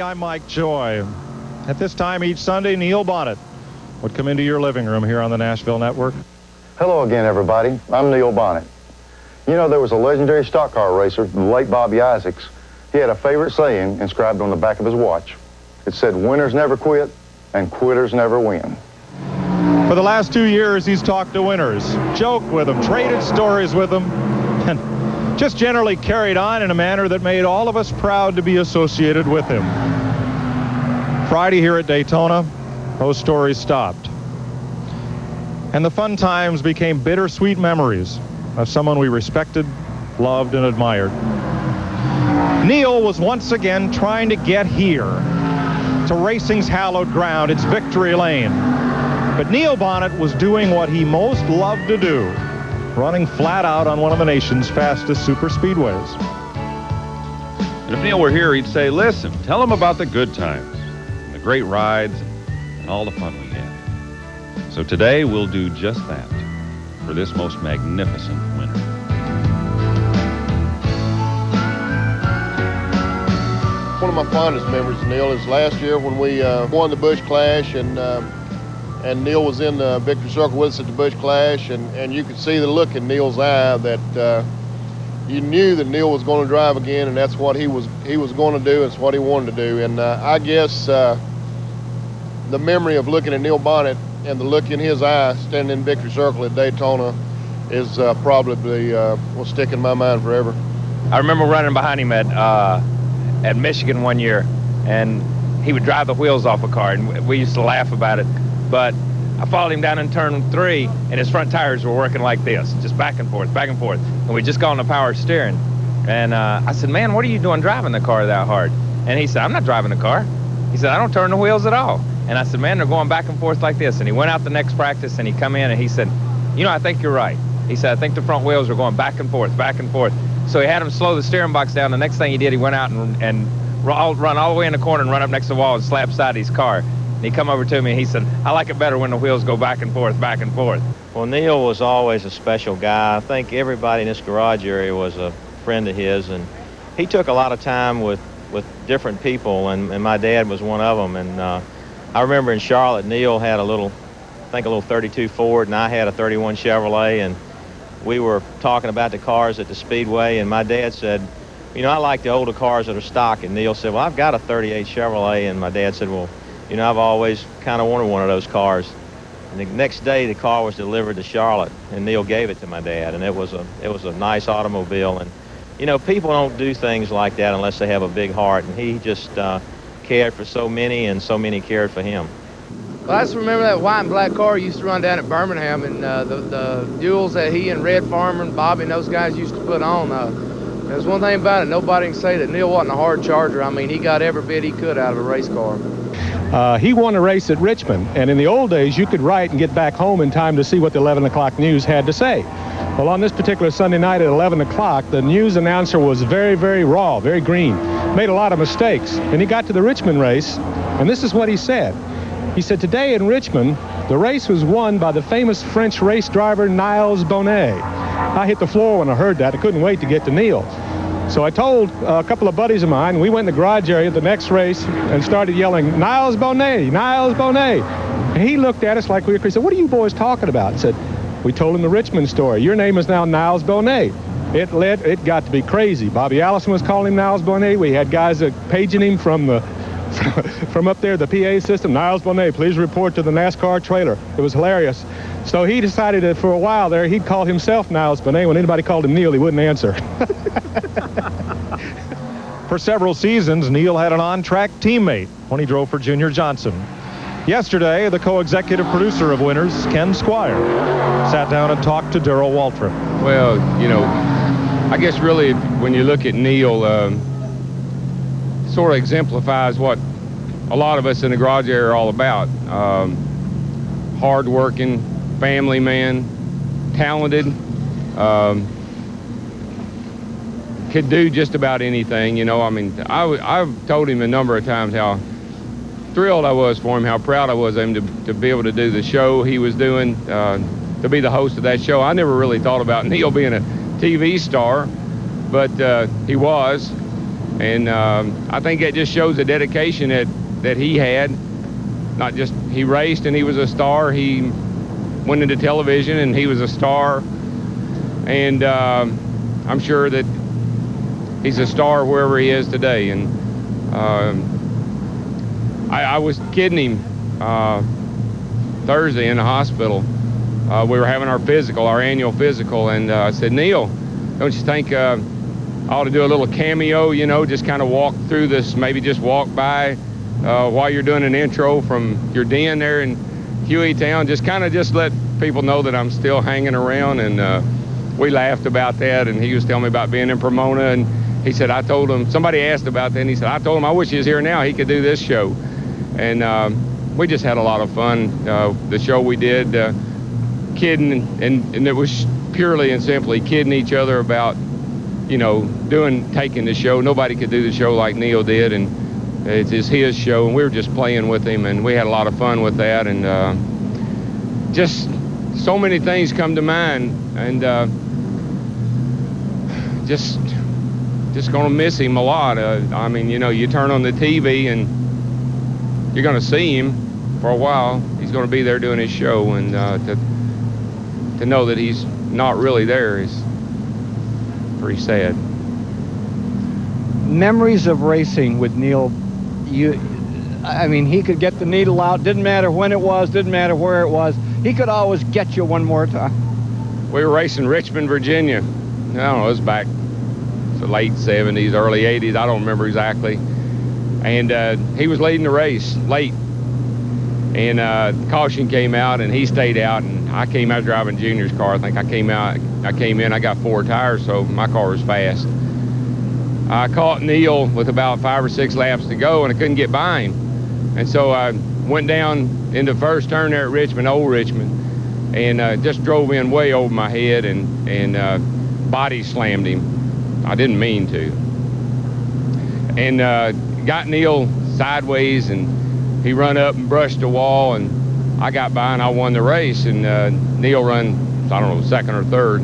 I'm Mike Joy. At this time each Sunday, Neil Bonnet would come into your living room here on the Nashville Network. Hello again, everybody. I'm Neil Bonnet. You know, there was a legendary stock car racer, the late Bobby Isaacs. He had a favorite saying inscribed on the back of his watch. It said, "Winners never quit, and quitters never win." For the last 2 years, he's talked to winners, joked with them, traded stories with them, and just generally carried on in a manner that made all of us proud to be associated with him. Friday here at Daytona, those stories stopped. And the fun times became bittersweet memories of someone we respected, loved, and admired. Neil was once again trying to get here, to racing's hallowed ground, its victory lane. But Neil Bonnet was doing what he most loved to do, running flat out on one of the nation's fastest superspeedways. And if Neil were here, he'd say, listen, tell him about the good times, and the great rides, and all the fun we had. So today, we'll do just that for this most magnificent winter. One of my fondest memories, Neil, is last year when we won the Busch Clash, and Neil was in the victory circle with us at the Busch Clash, and you could see the look in Neil's eye that you knew that Neil was going to drive again, and that's what he was going to do. It's what he wanted to do. And I guess the memory of looking at Neil Bonnet and the look in his eye standing in victory circle at Daytona is probably will stick in my mind forever. I remember running behind him at Michigan one year, and he would drive the wheels off a car, and we used to laugh about it. But I followed him down in turn 3, and his front tires were working like this, just back and forth, and we just got on the power steering. And I said, man, what are you doing driving the car that hard? And he said, I'm not driving the car. He said, I don't turn the wheels at all. And I said, man, they're going back and forth like this. And he went out the next practice, and he come in, and he said, you know, I think you're right. He said, I think the front wheels are going back and forth. So he had him slow the steering box down. The next thing he did, he went out and run all the way in the corner and run up next to the wall and slap side his car. And he come over to me, and he said, I like it better when the wheels go back and forth. Well, Neil was always a special guy. I think everybody in this garage area was a friend of his, and he took a lot of time with different people, and my dad was one of them. And I remember in Charlotte, Neil had a little 32 Ford, and I had a 31 Chevrolet, and we were talking about the cars at the Speedway, and my dad said, you know, I like the older cars that are stock. And Neil said, well, I've got a 38 Chevrolet. And my dad said, well, you know, I've always kind of wanted one of those cars. And the next day, the car was delivered to Charlotte, and Neil gave it to my dad, and it was a nice automobile. And, you know, people don't do things like that unless they have a big heart, and he just cared for so many, and so many cared for him. Well, I just remember that white and black car used to run down at Birmingham, and the duels that he and Red Farmer and Bobby and those guys used to put on. There's one thing about it, nobody can say that Neil wasn't a hard charger. I mean, he got every bit he could out of a race car. He won a race at Richmond, and in the old days, you could write and get back home in time to see what the 11 o'clock news had to say. Well, on this particular Sunday night at 11 o'clock, the news announcer was very, very raw, very green, made a lot of mistakes. And he got to the Richmond race, and this is what he said. He said, today in Richmond, the race was won by the famous French race driver Neil Bonnet. I hit the floor when I heard that. I couldn't wait to get to Neil. So I told a couple of buddies of mine, we went in the garage area the next race and started yelling, Neil Bonnet, Neil Bonnet. And he looked at us like we were crazy. He said, what are you boys talking about? I said, we told him the Richmond story. Your name is now Neil Bonnet. It got to be crazy. Bobby Allison was calling him Neil Bonnet. We had guys paging him from up there, the PA system. Neil Bonnet, please report to the NASCAR trailer. It was hilarious. So he decided that for a while there, he'd call himself Neil Bonnet. When anybody called him Neil, he wouldn't answer. For several seasons, Neil had an on-track teammate when he drove for Junior Johnson. Yesterday, the co-executive producer of Winners, Ken Squire, sat down and talked to Darrell Waltrip. Well, you know, I guess really when you look at Neil, sort of exemplifies what a lot of us in the garage area are all about. Hard-working, family man, talented, could do just about anything, you know. I mean, I've told him a number of times how thrilled I was for him, how proud I was of him to be able to do the show he was doing, to be the host of that show. I never really thought about Neil being a TV star, but he was. And I think that just shows the dedication that he had. Not just he raced and he was a star. He went into television and he was a star. And I'm sure that he's a star wherever he is today. And I was kidding him Thursday in the hospital. We were having our physical, our annual physical, and I said, Neil, don't you think I ought to do a little cameo, you know, just kind of walk through this, maybe just walk by while you're doing an intro from your den there in Hueytown, just kind of just let people know that I'm still hanging around. And we laughed about that, and he was telling me about being in Pomona, and he said, I told him, somebody asked about that, and he said, I told him I wish he was here now, he could do this show. And we just had a lot of fun. The show we did, kidding, and it was purely and simply kidding each other about, you know, taking the show. Nobody could do the show like Neil did, and it's his show, and we were just playing with him, and we had a lot of fun with that. And just so many things come to mind, and just gonna miss him a lot. I mean, you know, you turn on the TV and you're gonna see him for a while. He's gonna be there doing his show, and to know that he's not really there is pretty sad. Memories of racing with Neil. I mean, he could get the needle out. Didn't matter when it was, didn't matter where it was. He could always get you one more time. We were racing Richmond, Virginia. I don't know, it was back the late 70s, early 80s. I don't remember exactly. And he was leading the race late. And caution came out, and he stayed out, and I came out driving Junior's car. I think I came in, I got 4 tires, so my car was fast. I caught Neil with about 5 or 6 laps to go, and I couldn't get by him. And so I went down in the first turn there at Richmond, Old Richmond, and just drove in way over my head and body slammed him. I didn't mean to. And got Neil sideways, and he run up and brushed the wall, and I got by and I won the race. And Neil run, I don't know, second or third.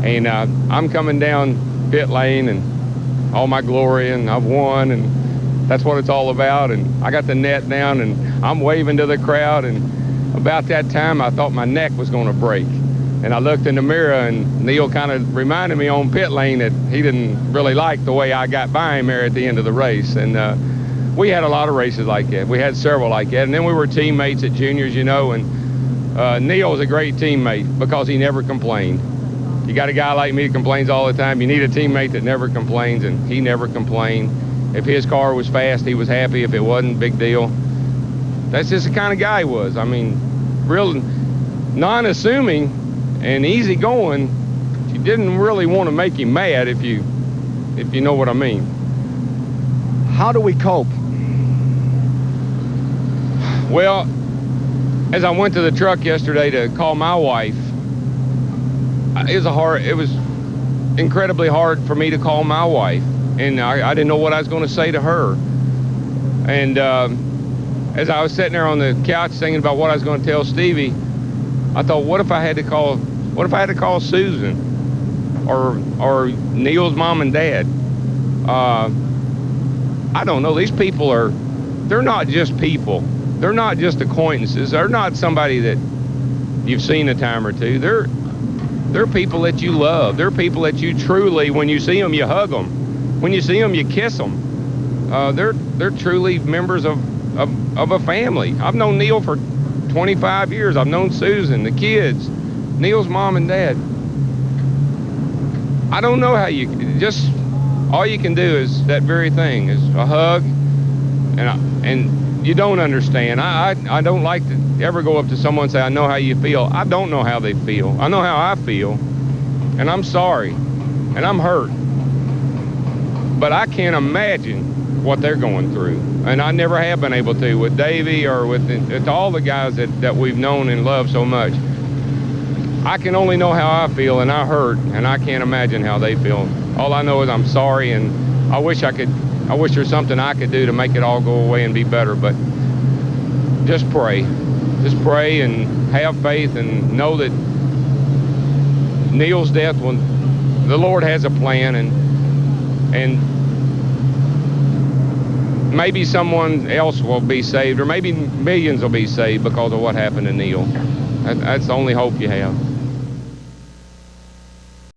And I'm coming down pit lane and all my glory, and I've won, and that's what it's all about. And I got the net down, and I'm waving to the crowd, and about that time I thought my neck was going to break. And I looked in the mirror, and Neil kind of reminded me on pit lane that he didn't really like the way I got by him there at the end of the race. And we had a lot of races like that. We had several like that. And then we were teammates at juniors, you know, and Neil was a great teammate because he never complained. You got a guy like me that complains all the time. You need a teammate that never complains, and he never complained. If his car was fast, he was happy. If it wasn't, big deal. That's just the kind of guy he was. I mean, real non-assuming and easy going. You didn't really want to make him mad, if you know what I mean. How do we cope? Well, as I went to the truck yesterday to call my wife, it was incredibly hard for me to call my wife, and I didn't know what I was going to say to her. And as I was sitting there on the couch thinking about what I was going to tell Stevie, I thought, what if I had to call Susan or Neil's mom and dad? I don't know. These people they're not just people. They're not just acquaintances. They're not somebody that you've seen a time or two. They're people that you love. They're people that you truly, when you see them, you hug them. When you see them, you kiss them. They're truly members of a family. I've known Neil for 25 years. I've known Susan, the kids, Neil's mom and dad. I don't know how all you can do is that very thing, is a hug, and you don't understand. I don't like to ever go up to someone and say, I know how you feel. I don't know how they feel. I know how I feel, and I'm sorry, and I'm hurt. But I can't imagine what they're going through, and I never have been able to with Davey or with all the guys that we've known and loved so much. I can only know how I feel, and I hurt, and I can't imagine how they feel. All I know is I'm sorry, and I wish there's something I could do to make it all go away and be better. But just pray and have faith, and know that Neil's death, the Lord has a plan, and maybe someone else will be saved, or maybe millions will be saved because of what happened to Neil. That's the only hope you have.